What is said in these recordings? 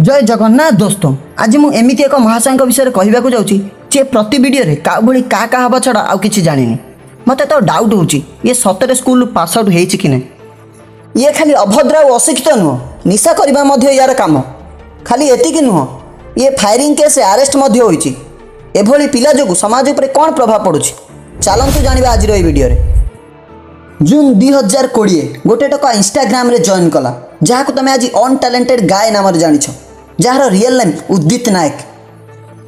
जय जगन्नाथ दोस्तों, आज मुझे एमती एक महाशय विषय कहवाक जाऊँगी जे प्रति वीडियो का भाई क्या हवा छड़ा आउ कि जानी मत तो डाउट हो ये सतरे स्कूल पास आउट हो कि नहीं। ये खाली अभद्र और अशिक्षित नुह, निशा करवा यार काम खाली एतिक नुह, ये फायरिंग केस आरेस्ट होभली पिला जो समाज उपर कौन प्रभाव पड़ू चलतु जाना आज वीडियो जून 2020 गोटे टका इंस्टाग्राम रे जॉइन कला जहाँ को तुम आज अनटैलेंटेड गाय नाम जानी जार रियल नेम उदित नायक।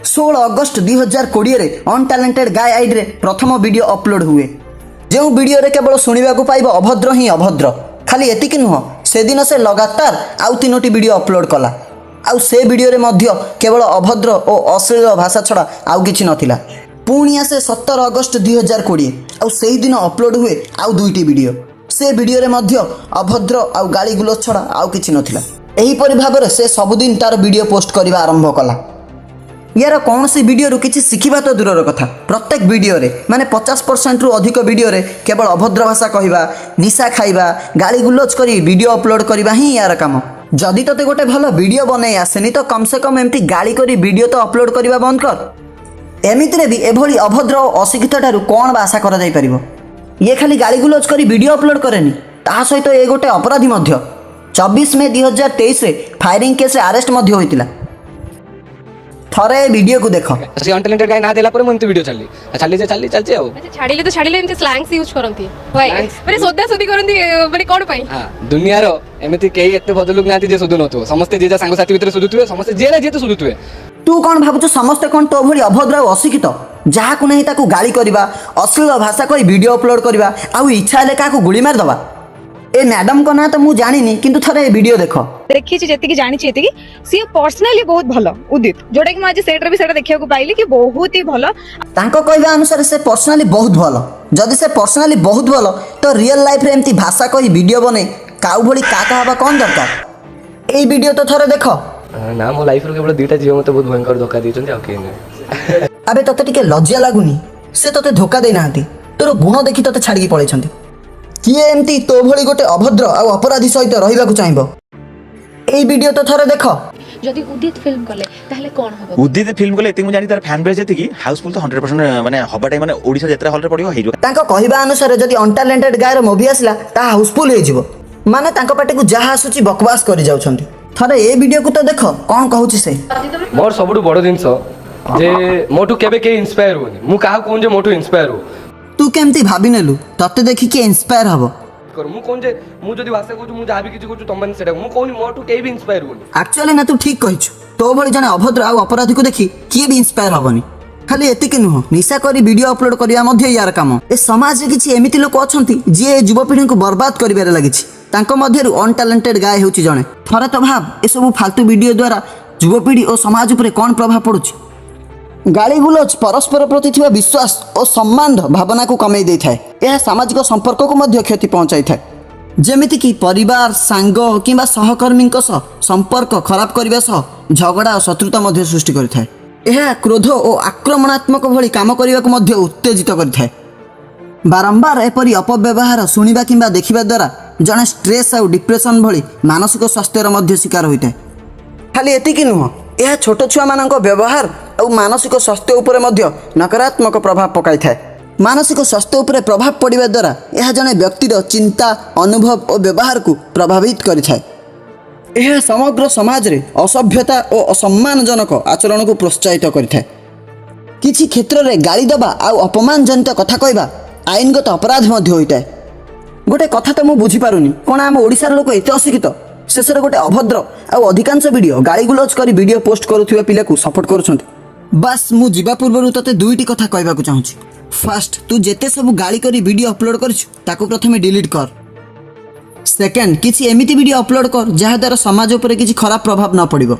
16 अगस्त 2020 रे अनटैलेंटेड गाय आईडी रे प्रथम वीडियो अपलोड हुए जो वीडियो रे केवल शुणा पाइब अभद्र ही अभद्र खाली एतिक नुह, से दिन से लगातार आउ 3टी वीडियो अपलोड कला आउ से वीडियो रे मध्य केवल अभद्र और अश्लील भाषा छड़ा आउ किछि नथिला। पुणी आसे 17 अगस्त 2020 आउ से दिन अपलोड हुए आउ 2टी वीडियो, से वीडियो रे मध्य अभद्र आउ गाली गुलोच छड़ा आउ किछि नथिला। एहीपरि भाबरे से सबुदिन तार वीडियो पोस्ट करबा आरंभ कला। यार कौन सी वीडियो किसी शिखा तो दूर कथा, प्रत्येक वीडियो रे माने 50% रु अधिक वीडियो रे केवल अभद्र भाषा कहवा, निशा खाइबा, गाली गुलोच करी वीडियो अपलोड करबा ही यार काम। जदि तोते गोटे भल वीडियो बनै आसेनी तो कम से कम एमती गाली करी वीडियो तो अपलोड करबा बंद कर। एमितिरे भी एभली अभद्र और अशिक्षित ठारू कौन बा आशा करा जाई परिबो। ये खाली गाली गुलोच करी वीडियो अपलोड करेनी, ता सहित ये गोटे अपराधी मध्य 24 मई 2023 रे फायरिंग केस आरेस्ट मध्य होइतिला। थरे वीडियो को देखो से अनटैलेंटेड गाय ना देला पर मोंती वीडियो चली आ छाड़िले तो छाड़िले एमती स्लैंग्स यूज करंती भाई माने सोदा सोदी करंती माने कोन पई। हां दुनिया रो एमिति केही एते बदलुक नाती जे सुदु नथो, समस्त जे जा संग साथी भीतर सुदुतुवे, समस्त जे ना जे तो सुदुतुवे। तू कौन भावुଛୁ समस्त कौन तो भली अभद्र और अशिक्षित जहाँ को नहीं ताकू गाली करवा, अश्लील भाषा कही वीडियो अपलोड करवा, आउ इच्छा हेले काकू गुली मार दवा। ए मैडम को ना तो मु जानिनी किंतु थरे वीडियो देखो देखी जेतिकी जानी जेतिकी सी पर्सनली बहुत भलो उदित जोटा कि आज सेट रे भी सेटा देखिया को पाइली कि बहुत ही भलो। तांको कहवा अनुसार से पर्सनली बहुत भलो, जदि से पर्सनली बहुत भलो तो रियल लाइफ रे एमती भाषा कही वीडियो बने काउ भली काका हवा कौन दरकार। ए वीडियो तो थरे देखो ना मो लाइफ रो केवल दुईटा जीव मते बहुत भयंकर धोखा देचंती आ के ने। अबे तते टिके लज्जा लागुनी, से तते धोखा देई नाहंती, तोर गुण देखि तते छाड़ी पळैछंती। किए एमती तो भली गोटे अभद्र आ अपराधी सहित रहिबाकू चाहिबो। ए वीडियो तो थरे देखो जदि उदित फिल्म कले ताहले कोन हबो। उदित फिल्म कले एते मु जानि तार फैन बेस जेतिकी हाउसफुल तो 100% माने हबा टाइम माने ओडिसा यात्रा हॉल रे पडियो हिरो। तांको कहिबा अनुसार जदि अनटैलेंटेड गायर मूवी आसला ता हाउसफुल हो जिवो, माने तांको पाटे को जहा आसुची बकवास करि जाउछंती। थरे ए वीडियो को तो देखो कौन कहूची से। मोर सबुडु बडो जिंस जे मोटू केबे के इंस्पायर होनी, मु काहा कोन जे मोटू इंस्पायर हो। तू केमती भाबी नेलु तते देखि के इंस्पायर हबो कर मु कोन जे मु जदी भाषा कहू मु जाबी किछि कहू तमन सेटा मु कोन मोटू के भी इंस्पायर होनी। एक्चुअली ना तू ठीक कहिछु, तो भली जने अभद्र आ अपराधी को देखि किए भी इंस्पायर हबनी। खाली एतिक नुह, निशा करी वीडियो अपलोड करिया मध्य यार काम। ए समाज रे किछि एमिति लोक अछंती जे युवपीढ़ी को बर्बाद करिबारे लागिछि, तांको मध्यरु अनटैलेंटेड गाय हेउछि जणे। थरे तो भाब ए सब फालतू वीडियो द्वारा युवपीढ़ी और समाज उपरे कोन प्रभाव पडुछि। गाली गुलोच परस्पर प्रति थिबा विश्वास और सम्मान भावना को कमई देइ थाए। यह सामाजिक संपर्क को मध्य क्षति पहुंचाई थाए, जेमिति कि परिवार सांग किंबा सहकर्मी संपर्क खराब करबा सह झगड़ा और शत्रुता मध्य सृष्टि करिथाए। यह क्रोध और आक्रमणात्मक भली काम करबा को मध्य उत्तेजित करिथाए। बारंबार एपरि अपव्यवहार सुनिबा किंबा देखिबा द्वारा जने स्ट्रेस और डिप्रेशन भली मानसिक स्वास्थ्यर मध्य शिकार होइथाए। खाली एतिकी नुह, यह छोट छुआ मानक व्यवहार और मानसिक स्वास्थ्य उपरे मध्य नकारात्मक प्रभाव पकाई थाए। मानसिक स्वास्थ्य उपरे प्रभाव पड़िबा द्वारा यह जने व्यक्तिर चिंता, अनुभव और व्यवहार को प्रभावित करिथाए। यह समग्र समाज रे असभ्यता और असम्मानजनक आचरण को प्रोत्साहित करिथाए। किछि क्षेत्र रे गाली दबा आ अपमानजनित कथा कहबा आईनगत अपराध मध्य होइताए। गोटे कथा तो मु बुझी पारुनी, कोन आम ओडिसार लोक एते अशिक्षित शेष गोटे अभद्र आ अधिकांश वीडियो गाली गुलोच कर वीडियो पोस्ट करुवा पिला को सपोर्ट करुछंती। बस मु जीवा पूर्व तते दुईटी कथा कहबाकू चाहूची। फर्स्ट, तू जेते सब गाली करी वीडियो अपलोड करछु ताको प्रथमे डिलीट कर। सेकंड, किछि एमिति वीडियो अपलोड कर जहा द्वारा समाज उपरे किछि खराब प्रभाव न पड़िबो।